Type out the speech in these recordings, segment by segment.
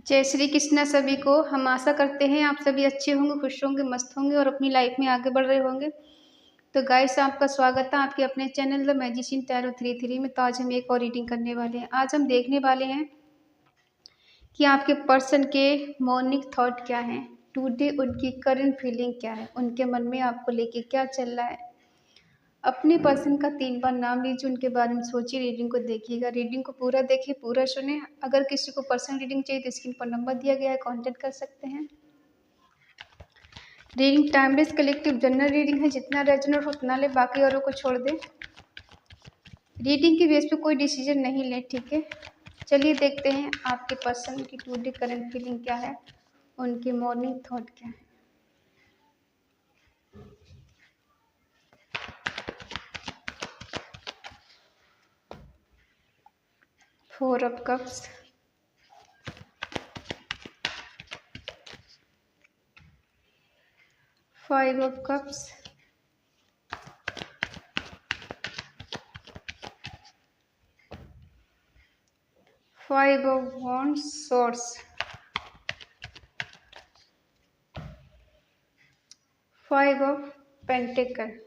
जय श्री कृष्णा सभी को। हम आशा करते हैं आप सभी अच्छे होंगे, खुश होंगे, मस्त होंगे और अपनी लाइफ में आगे बढ़ रहे होंगे। तो गाइस, आपका स्वागत है आपके अपने चैनल द मैजिशियन टैरो 33 में। तो आज हम एक और रीडिंग करने वाले हैं। आज हम देखने वाले हैं कि आपके पर्सन के मॉर्निंग थॉट क्या है, टुडे उनकी करंट फीलिंग क्या है, उनके मन में आपको लेके क्या चल रहा है। अपने पर्सन का 3 बार नाम लीजिए, उनके बारे में सोचिए, रीडिंग को देखिएगा। रीडिंग को पूरा देखिए, पूरा सुने। अगर किसी को पर्सनल रीडिंग चाहिए तो स्क्रीन पर नंबर दिया गया है, कांटेक्ट कर सकते हैं। Reading timeless collective general reading है, जितना रेजोनेट हो उतना ले, बाकी औरों को छोड़ दे। रीडिंग के बेस पे कोई डिसीजन नहीं ले, ठीक है। चलिए देखते हैं आपके पर्सन की टुडे करंट फीलिंग क्या है, उनके मॉर्निंग थॉट क्या है। 4 of cups, 5 of cups, 5 of wands, swords, 5 of pentacle.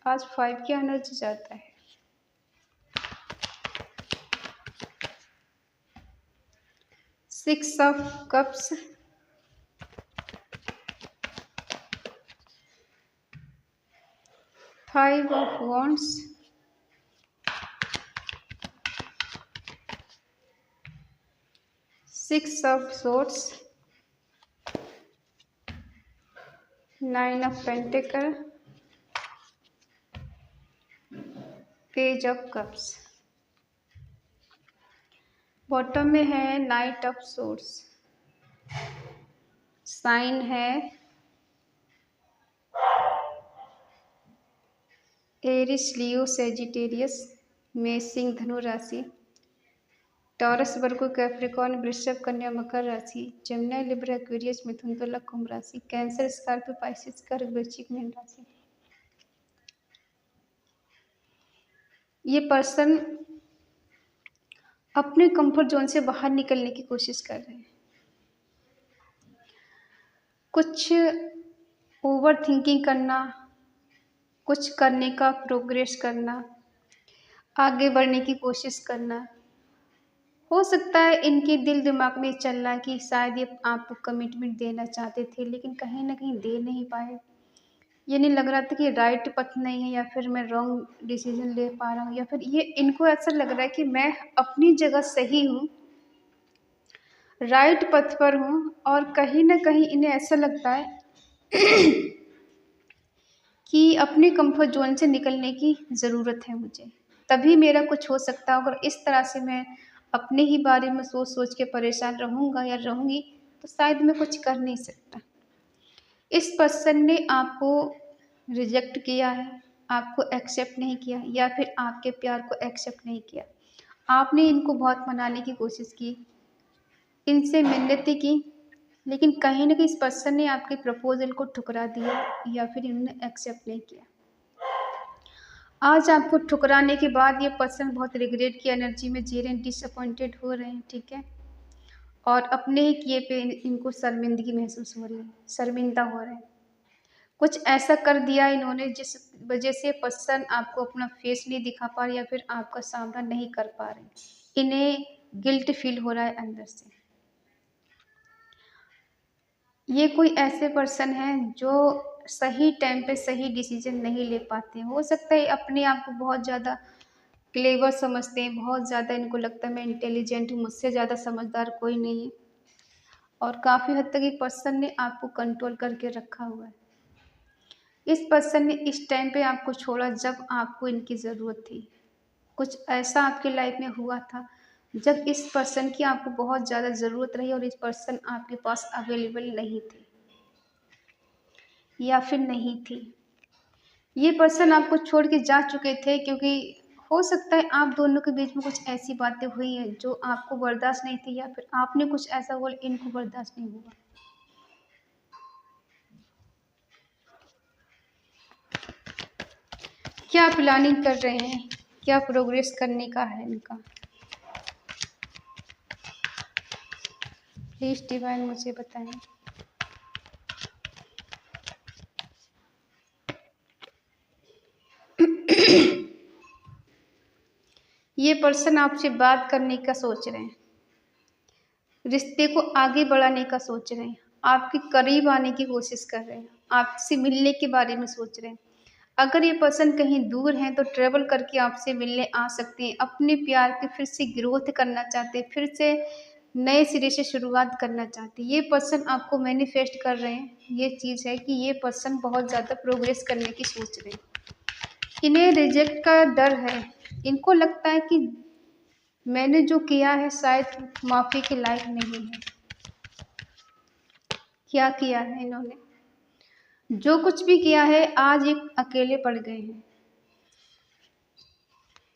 आज 5 की एनर्जी जाता है। 6 of cups, 5 of wands, 6 of swords, 9 of pentacle, page of cups. Bottom में है नाइट ऑफ सोर्स। साइन है एरिस, लियो, सेजिटेरियस, मेष, सिंह, धनु राशि, टॉरस, वर्गो, कैप्रिकॉर्न, वृषभ, कन्या, मकर राशि, जमुना, लिब्रा, एक्वेरियस, मिथुन, तुला, कुंभ राशि, कैंसर, स्कॉर्पियो, पाइसेस, कर्क, वृश्चिक, मीन राशि। ये पर्सन अपने कंफर्ट जोन से बाहर निकलने की कोशिश कर रहे हैं। कुछ ओवर थिंकिंग करना, कुछ करने का प्रोग्रेस करना, आगे बढ़ने की कोशिश करना। हो सकता है इनके दिल दिमाग में चल रहा है कि शायद ये आपको कमिटमेंट देना चाहते थे, लेकिन कहीं ना कहीं दे नहीं पाए। ये नहीं लग रहा था कि राइट पथ नहीं है, या फिर मैं रॉन्ग डिसीजन ले पा रहा हूँ, या फिर ये इनको ऐसा लग रहा है कि मैं अपनी जगह सही हूँ, राइट पथ पर हूँ। और कहीं ना कहीं इन्हें ऐसा लगता है कि अपने कंफर्ट जोन से निकलने की ज़रूरत है मुझे, तभी मेरा कुछ हो सकता है। अगर इस तरह से मैं अपने ही बारे में सोच सोच के परेशान रहूँगा या रहूँगी तो शायद मैं कुछ कर नहीं सकता। इस पर्सन ने आपको रिजेक्ट किया है, आपको एक्सेप्ट नहीं किया, या फिर आपके प्यार को एक्सेप्ट नहीं किया। आपने इनको बहुत मनाने की कोशिश की, इनसे मिन्नतें की, लेकिन कहीं ना कहीं इस पर्सन ने आपके प्रपोजल को ठुकरा दिया, या फिर इन्होंने एक्सेप्ट नहीं किया। आज आपको ठुकराने के बाद ये पर्सन बहुत रिग्रेट की एनर्जी में जी रहे हैं, डिसअपॉइंटेड हो रहे हैं, ठीक है। और अपने ही किए पे इनको शर्मिंदगी महसूस हो रही है, शर्मिंदा हो रहे हैं। कुछ ऐसा कर दिया इन्होंने जिस वजह से पर्सन आपको अपना फेस नहीं दिखा पा रहे, या फिर आपका सामना नहीं कर पा रहे। इन्हें गिल्ट फील हो रहा है अंदर से। ये कोई ऐसे पर्सन है जो सही टाइम पे सही डिसीजन नहीं ले पाते। हो सकता है अपने आप को बहुत ज़्यादा क्लेवर समझते हैं, बहुत ज़्यादा इनको लगता है मैं इंटेलिजेंट हूँ, मुझसे ज़्यादा समझदार कोई नहीं है। और काफ़ी हद तक एक पर्सन ने आपको कंट्रोल करके रखा हुआ है। इस पर्सन ने इस टाइम पे आपको छोड़ा जब आपको इनकी ज़रूरत थी। कुछ ऐसा आपकी लाइफ में हुआ था जब इस पर्सन की आपको बहुत ज़्यादा ज़रूरत रही और इस पर्सन आपके पास अवेलेबल नहीं थे, या फिर नहीं थी। ये पर्सन आपको छोड़ के जा चुके थे, क्योंकि हो सकता है आप दोनों के बीच में कुछ ऐसी बातें हुई हैं जो आपको बर्दाश्त नहीं थी, या फिर आपने कुछ ऐसा बोला इनको बर्दाश्त नहीं हुआ। क्या प्लानिंग कर रहे हैं, क्या प्रोग्रेस करने का है इनका। प्लीज़ डिवाइन मुझे बताएं। ये पर्सन आपसे बात करने का सोच रहे हैं, रिश्ते को आगे बढ़ाने का सोच रहे हैं, आपके करीब आने की कोशिश कर रहे हैं, आपसे मिलने के बारे में सोच रहे हैं। अगर ये पर्सन कहीं दूर हैं तो ट्रेवल करके आपसे मिलने आ सकते हैं, अपने प्यार की फिर से ग्रोथ करना चाहते हैं, फिर से नए सिरे से शुरुआत करना चाहते हैं। ये पर्सन आपको मैनिफेस्ट कर रहे हैं। ये चीज़ है कि ये पर्सन बहुत ज़्यादा प्रोग्रेस करने की सोच रहे हैं। इन्हें रिजेक्ट का डर है, इनको लगता है कि मैंने जो किया है शायद माफ़ी के लायक नहीं है। क्या किया है इन्होंने, जो कुछ भी किया है, आज एक अकेले पड़ गए हैं।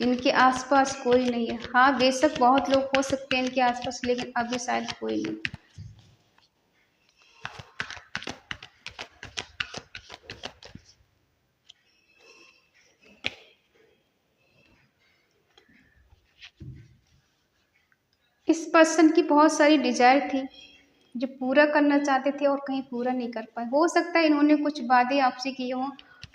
इनके आसपास कोई नहीं है। हाँ, बेशक बहुत लोग हो सकते हैं इनके आसपास, लेकिन अभी शायद कोई नहीं। इस पर्सन की बहुत सारी डिजायर थी जो पूरा करना चाहते थे और कहीं पूरा नहीं कर पाए। हो सकता है इन्होंने कुछ वादे आपसे किए हों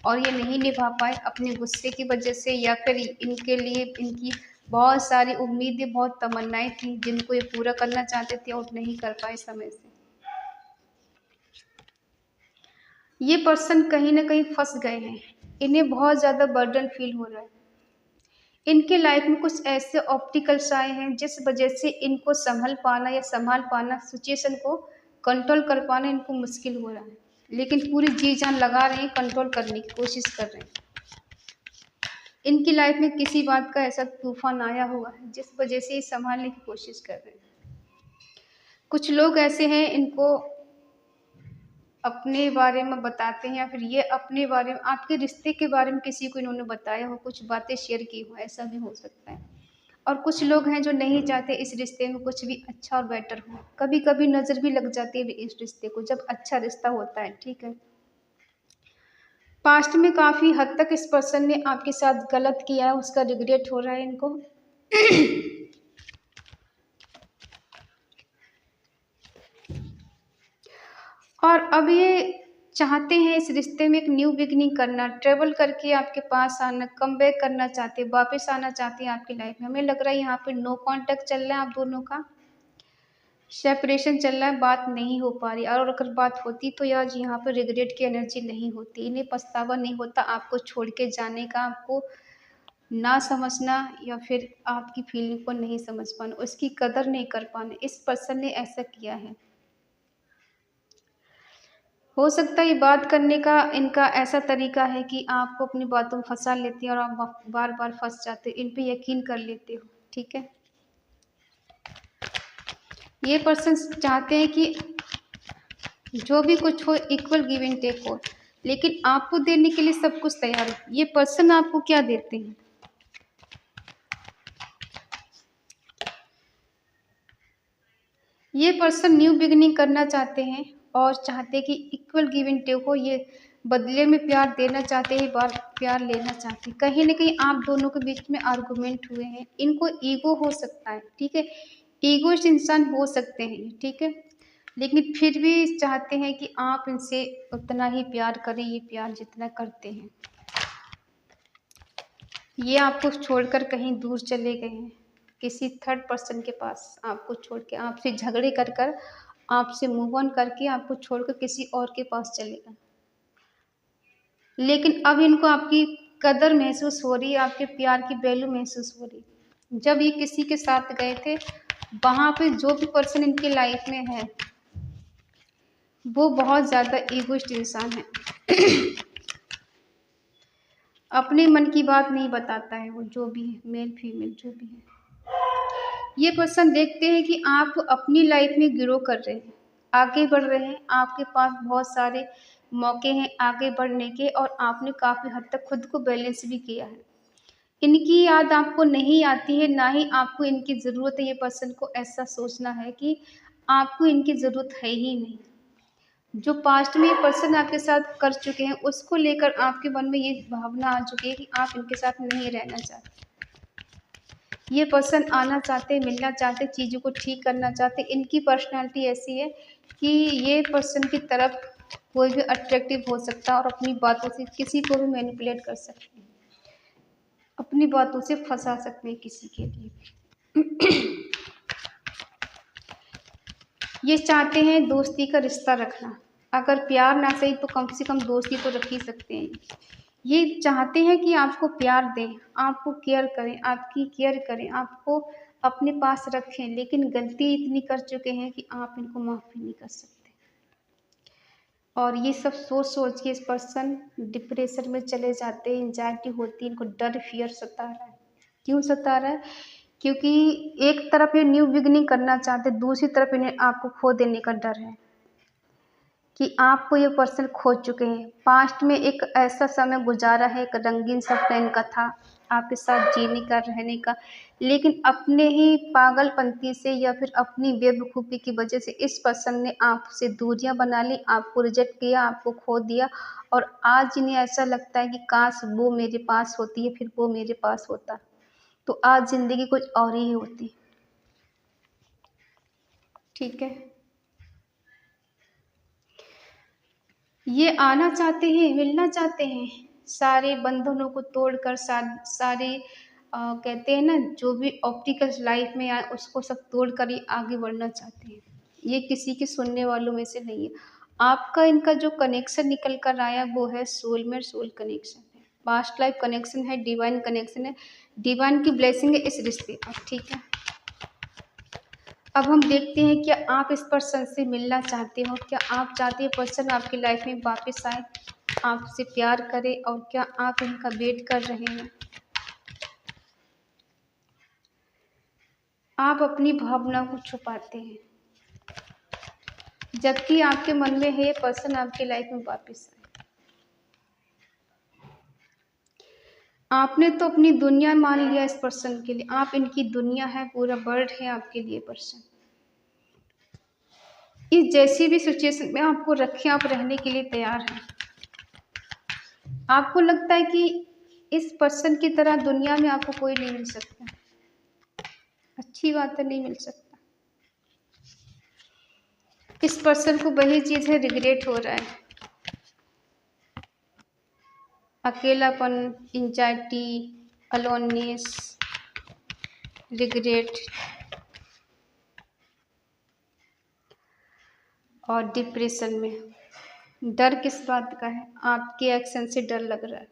और ये नहीं निभा पाए अपने गुस्से की वजह से, या फिर इनके लिए इनकी बहुत सारी उम्मीदें, बहुत तमन्नाएं थी जिनको ये पूरा करना चाहते थे और नहीं कर पाए समय से। ये पर्सन कहीं ना कहीं फंस गए हैं, इन्हें बहुत ज़्यादा बर्डन फील हो रहा है। इनके लाइफ में कुछ ऐसे ऑब्स्टिकल्स आए हैं जिस वजह से इनको संभाल पाना, सिचुएशन को कंट्रोल कर पाना इनको मुश्किल हो रहा है, लेकिन पूरी जी जान लगा रहे हैं, कंट्रोल करने की कोशिश कर रहे हैं। इनकी लाइफ में किसी बात का ऐसा तूफान आया हुआ है जिस वजह से ये संभालने की कोशिश कर रहे हैं। कुछ लोग ऐसे हैं, इनको अपने बारे में बताते हैं या फिर ये अपने बारे में, आपके रिश्ते के बारे में किसी को इन्होंने बताया हो, कुछ बातें शेयर की हो, ऐसा भी हो सकता है। और कुछ लोग हैं जो नहीं चाहते इस रिश्ते में कुछ भी अच्छा और बेटर हो। कभी कभी नज़र भी लग जाती है इस रिश्ते को, जब अच्छा रिश्ता होता है, ठीक है। पास्ट में काफ़ी हद तक इस पर्सन ने आपके साथ गलत किया है, उसका रिग्रेट हो रहा है इनको। और अब ये चाहते हैं इस रिश्ते में एक न्यू बिगिनिंग करना, ट्रेवल करके आपके पास आना, कम बैक करना चाहते हैं, वापस आना चाहते हैं आपकी लाइफ में। हमें लग रहा है यहाँ पे नो कांटेक्ट चल रहा है आप दोनों का, सेपरेशन चल रहा है, बात नहीं हो पा रही। और अगर बात होती तो यार यहाँ पे रिग्रेट की एनर्जी नहीं होती, इन्हें पछतावा नहीं होता आपको छोड़ के जाने का, आपको ना समझना या फिर आपकी फीलिंग को नहीं समझ पाना, उसकी कदर नहीं कर पाना। इस पर्सन ने ऐसा किया है। हो सकता है ये बात करने का इनका ऐसा तरीका है कि आपको अपनी बातों में फंसा लेते हैं और आप बार बार फंस जाते हो, इन पे यकीन कर लेते हो, ठीक है। ये पर्सन चाहते हैं कि जो भी कुछ हो इक्वल गिव एंड टेक हो, लेकिन आपको देने के लिए सब कुछ तैयार है। ये पर्सन आपको क्या देते हैं, ये पर्सन न्यू बिगिनिंग करना चाहते हैं और चाहते हैं कि इक्वल गिव एंड टेक हो। ये बदले में प्यार देना चाहते हैं, बार प्यार लेना चाहते हैं। कहीं ना कहीं आप दोनों के बीच में आर्गुमेंट हुए हैं, इनको ईगो हो सकता है, ठीक है। ईगोइस्ट इंसान हो सकते हैं, ठीक है, लेकिन फिर भी चाहते हैं कि आप इनसे उतना ही प्यार करें, ये प्यार जितना करते हैं। ये आपको छोड़कर कहीं दूर चले गए हैं, किसी थर्ड पर्सन के पास, आपको छोड़ के, आपसे झगड़े कर कर, आपसे मूव ऑन करके आपको छोड़कर किसी और के पास चले गए। लेकिन अब इनको आपकी कदर महसूस हो रही है, आपके प्यार की वैल्यू महसूस हो रही है। जब ये किसी के साथ गए थे, वहाँ पे जो भी पर्सन इनकी लाइफ में है वो बहुत ज़्यादा ईगोइस्ट इंसान है। अपने मन की बात नहीं बताता है वो, जो भी है, मेल फीमेल जो भी है। ये पर्सन देखते हैं कि आप अपनी लाइफ में ग्रो कर रहे हैं, आगे बढ़ रहे हैं, आपके पास बहुत सारे मौके हैं आगे बढ़ने के, और आपने काफ़ी हद तक खुद को बैलेंस भी किया है। इनकी याद आपको नहीं आती है, ना ही आपको इनकी ज़रूरत है। ये पर्सन को ऐसा सोचना है कि आपको इनकी ज़रूरत है ही नहीं। जो पास्ट में ये पर्सन आपके साथ कर चुके हैं उसको लेकर आपके मन में ये भावना आ चुकी है कि आप इनके साथ नहीं रहना चाहते। ये पर्सन आना चाहते, मिलना चाहते, चीज़ों को ठीक करना चाहते। इनकी पर्सनैलिटी ऐसी है कि ये पर्सन की तरफ कोई भी अट्रैक्टिव हो सकता है और अपनी बातों से किसी को भी मैनिपुलेट कर सकते हैं, अपनी बातों से फंसा सकते हैं किसी के लिए। ये चाहते हैं दोस्ती का रिश्ता रखना, अगर प्यार ना सही तो कम से कम दोस्ती तो रख ही सकते हैं। ये चाहते हैं कि आपको प्यार दें, आपको केयर करें, आपकी केयर करें, आपको अपने पास रखें, लेकिन गलती इतनी कर चुके हैं कि आप इनको माफ़ भी नहीं कर सकते। और ये सब सोच सोच के इस पर्सन डिप्रेशन में चले जाते हैं, एंजाइटी होती है, इनको डर फियर सता रहा है। क्यों सता रहा है? क्योंकि एक तरफ ये न्यू बिगिनिंग करना चाहते, दूसरी तरफ इन्हें आपको खो देने का डर है कि आपको ये पर्सन खो चुके हैं। पास्ट में एक ऐसा समय गुजारा है, एक रंगीन सा प्लान का था आपके साथ जीने का, रहने का, लेकिन अपने ही पागलपंती से या फिर अपनी बेवकूफ़ी की वजह से इस पर्सन ने आपसे दूरियां बना ली, आपको रिजेक्ट किया, आपको खो दिया। और आज इन्हें ऐसा लगता है कि काश वो मेरे पास होती है, फिर वो मेरे पास होता, तो आज ज़िंदगी कुछ और ही होती। ठीक है, ये आना चाहते हैं, मिलना चाहते हैं, सारे बंधनों को तोड़कर सारे कहते हैं ना, जो भी ऑब्स्टिकल्स लाइफ में आए उसको सब तोड़कर ये आगे बढ़ना चाहते हैं। ये किसी के सुनने वालों में से नहीं है। आपका इनका जो कनेक्शन निकल कर आया वो है सोलमेट सोल कनेक्शन है, पास्ट लाइफ कनेक्शन है, डिवाइन कनेक्शन है, डिवाइन की ब्लेसिंग है इस रिश्ते पर। ठीक है, अब हम देखते हैं क्या आप इस पर्सन से मिलना चाहते हो, क्या आप चाहते हैं पर्सन आपकी लाइफ में वापस आए, आपसे प्यार करे, और क्या आप इनका वेट कर रहे हैं। आप अपनी भावना को छुपाते हैं, जबकि आपके मन में है ये पर्सन आपकी लाइफ में वापस आए। आपने तो अपनी दुनिया मान लिया इस पर्सन के लिए, आप इनकी दुनिया है, पूरा वर्ल्ड है आपके लिए पर्सन। इस जैसी भी सिचुएशन में आपको रखें, आप रहने के लिए तैयार हैं। आपको लगता है कि इस पर्सन की तरह दुनिया में आपको कोई नहीं मिल सकता, अच्छी बात है, नहीं मिल सकता। इस पर्सन को वही चीज़ है, रिग्रेट हो रहा है, अकेलापन, एंजाइटी, अलोननेस, रिग्रेट और डिप्रेशन में। डर किस बात का है? आपके एक्शन से डर लग रहा है,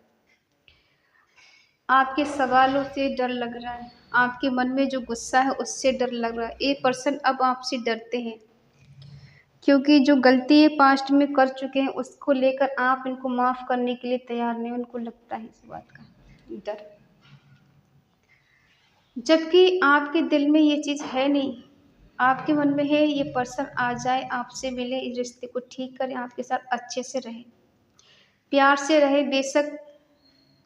आपके सवालों से डर लग रहा है, आपके मन में जो गुस्सा है उससे डर लग रहा है। ये पर्सन अब आपसे डरते हैं क्योंकि जो गलती ये पास्ट में कर चुके हैं उसको लेकर आप इनको माफ़ करने के लिए तैयार नहीं। उनको लगता है इस बात का डर, जबकि आपके दिल में ये चीज़ है नहीं। आपके मन में है ये पर्सन आ जाए, आपसे मिले, इस रिश्ते को ठीक करे, आपके साथ अच्छे से रहे, प्यार से रहे, बेशक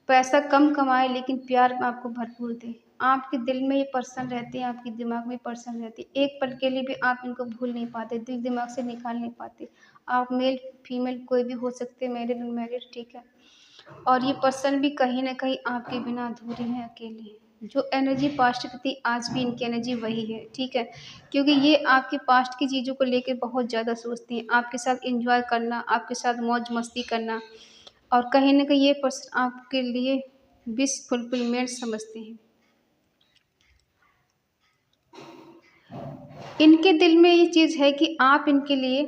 पैसा कम कमाए लेकिन प्यार में आपको भरपूर दे। आपके दिल में ये पर्सन रहते हैं, आपके दिमाग में पर्सन रहते हैं, एक पल के लिए भी आप इनको भूल नहीं पाते, दिल दिमाग से निकाल नहीं पाते। आप मेल फीमेल कोई भी हो सकते हैं, मैरिड अनमैरिड, ठीक है। और ये पर्सन भी कहीं ना कहीं आपके बिना अधूरे हैं, अकेले हैं। जो एनर्जी पास्ट की थी आज भी इनकी एनर्जी वही है, ठीक है, क्योंकि ये आपके पास्ट की चीज़ों को लेकर बहुत ज़्यादा सोचती हैं, आपके साथ एंजॉय करना, आपके साथ मौज मस्ती करना, और कहीं ना कहीं ये पर्सन आपके लिए विश फुलफिलमेंट समझते हैं। इनके दिल में ये चीज़ है कि आप इनके लिए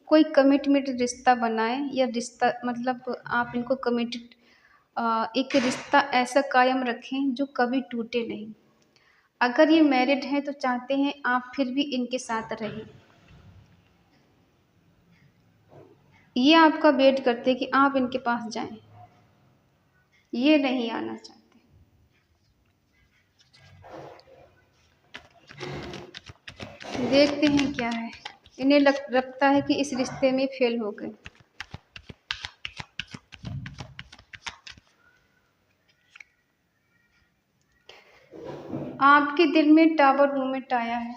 कोई कमिटमेंट रिश्ता बनाएं, या रिश्ता मतलब आप इनको कमिटेड एक रिश्ता ऐसा कायम रखें जो कभी टूटे नहीं। अगर ये मैरिड हैं तो चाहते हैं आप फिर भी इनके साथ रहें। ये आपका वेट करते हैं कि आप इनके पास जाएं, ये नहीं आना चाहते। देखते हैं क्या है, इन्हें लगता है कि इस रिश्ते में फेल हो गए। आपके दिल में टावर मूवमेंट आया है,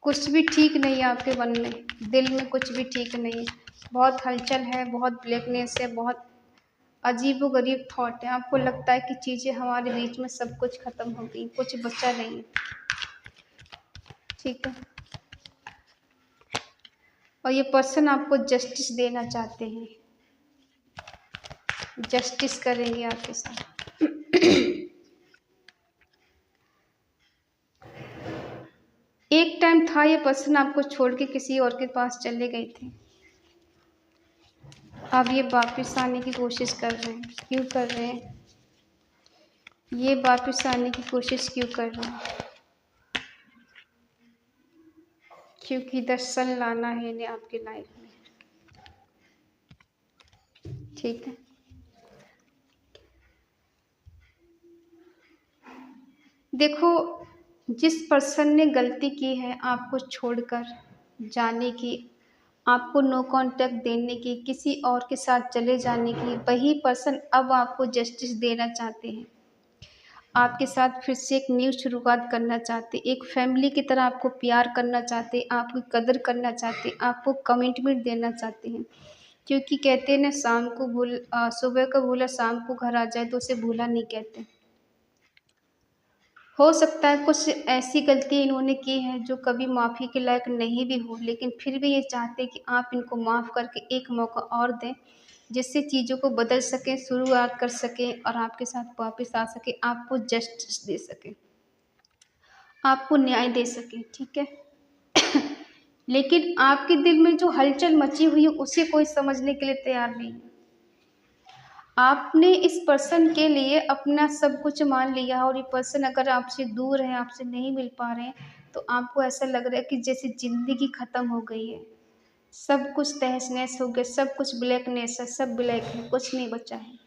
कुछ भी ठीक नहीं है आपके मन में, दिल में कुछ भी ठीक नहीं है, बहुत हलचल है, बहुत ब्लैकनेस है, बहुत अजीबोगरीब थॉट है। आपको लगता है कि चीज़ें हमारे बीच में सब कुछ ख़त्म हो गई, कुछ बचा नहीं है, ठीक है। और ये पर्सन आपको जस्टिस देना चाहते हैं, जस्टिस करेंगे आपके साथ। एक टाइम था ये पर्सन आपको छोड़ के किसी और के पास चले गए थे, अब ये वापस आने की कोशिश कर रहे हैं। क्यों कर रहे हैं? ये वापस आने की कोशिश क्यों कर रहे हैं? क्योंकि दर्शन लाना है इन्हें आपकी लाइफ में, ठीक है। देखो, जिस पर्सन ने गलती की है आपको छोड़कर जाने की, आपको नो कांटेक्ट देने की, किसी और के साथ चले जाने की, वही पर्सन अब आपको जस्टिस देना चाहते हैं। आपके साथ फिर से एक न्यू शुरुआत करना चाहते, एक फैमिली की तरह आपको प्यार करना चाहते, आपकी कदर करना चाहते, आपको कमिटमेंट देना चाहते हैं। क्योंकि कहते हैं ना, सुबह को भूला शाम को घर आ जाए तो उसे भूला नहीं कहते। हो सकता है कुछ ऐसी गलती इन्होंने की है जो कभी माफ़ी के लायक नहीं भी हो, लेकिन फिर भी ये चाहते हैं कि आप इनको माफ़ करके एक मौका और दें, जिससे चीज़ों को बदल सकें, शुरुआत कर सकें और आपके साथ वापस आ सकें, आपको जस्टिस दे सकें, आपको न्याय दे सकें, ठीक है। लेकिन आपके दिल में जो हलचल मची हुई है उसे कोई समझने के लिए तैयार नहीं है। आपने इस पर्सन के लिए अपना सब कुछ मान लिया है और ये पर्सन अगर आपसे दूर है, आपसे नहीं मिल पा रहे हैं, तो आपको ऐसा लग रहा है कि जैसे ज़िंदगी ख़त्म हो गई है। सब कुछ तहस-नहस हो गया, सब कुछ ब्लैकनेस है, सब ब्लैक है, कुछ नहीं बचा है।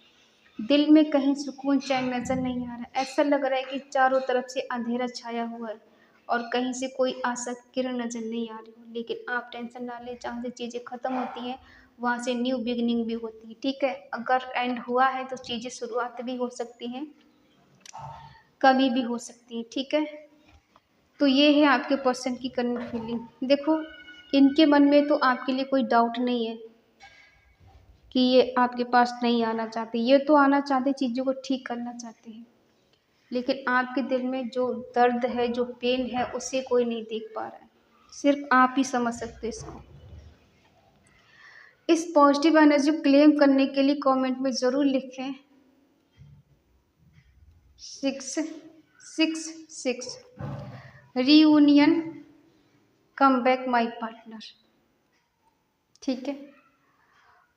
दिल में कहीं सुकून चैन नज़र नहीं आ रहा। ऐसा लग रहा है कि चारों तरफ से अंधेरा छाया हुआ है और कहीं से कोई आशा की किरण नज़र नहीं आ रही हो। लेकिन आप टेंशन ना लें, जहाँ से चीज़ें ख़त्म होती हैं वहाँ से न्यू बिगिनिंग भी होती है, ठीक है। अगर एंड हुआ है तो चीज़ें शुरुआत भी हो सकती हैं, कभी भी हो सकती हैं, ठीक है। तो ये है आपके पर्सन की करंट फीलिंग। देखो, इनके मन में तो आपके लिए कोई डाउट नहीं है कि ये आपके पास नहीं आना चाहते। ये तो आना चाहते, चीज़ों को ठीक करना चाहते हैं, लेकिन आपके दिल में जो दर्द है, जो पेन है, उसे कोई नहीं देख पा रहा है। सिर्फ आप ही समझ सकते हो इसको। इस पॉजिटिव एनर्जी को क्लेम करने के लिए कमेंट में ज़रूर लिखें 666 reunion come back my partner, ठीक है।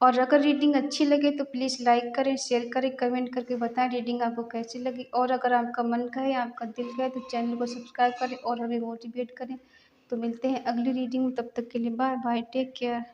और अगर रीडिंग अच्छी लगे तो प्लीज़ लाइक करें, शेयर करें, कमेंट करके बताएं रीडिंग आपको कैसी लगी। और अगर आपका मन कहे, आपका दिल कहे तो चैनल को सब्सक्राइब करें और हमें मोटिवेट करें। तो मिलते हैं अगली रीडिंग में, तब तक के लिए बाय बाय, टेक केयर।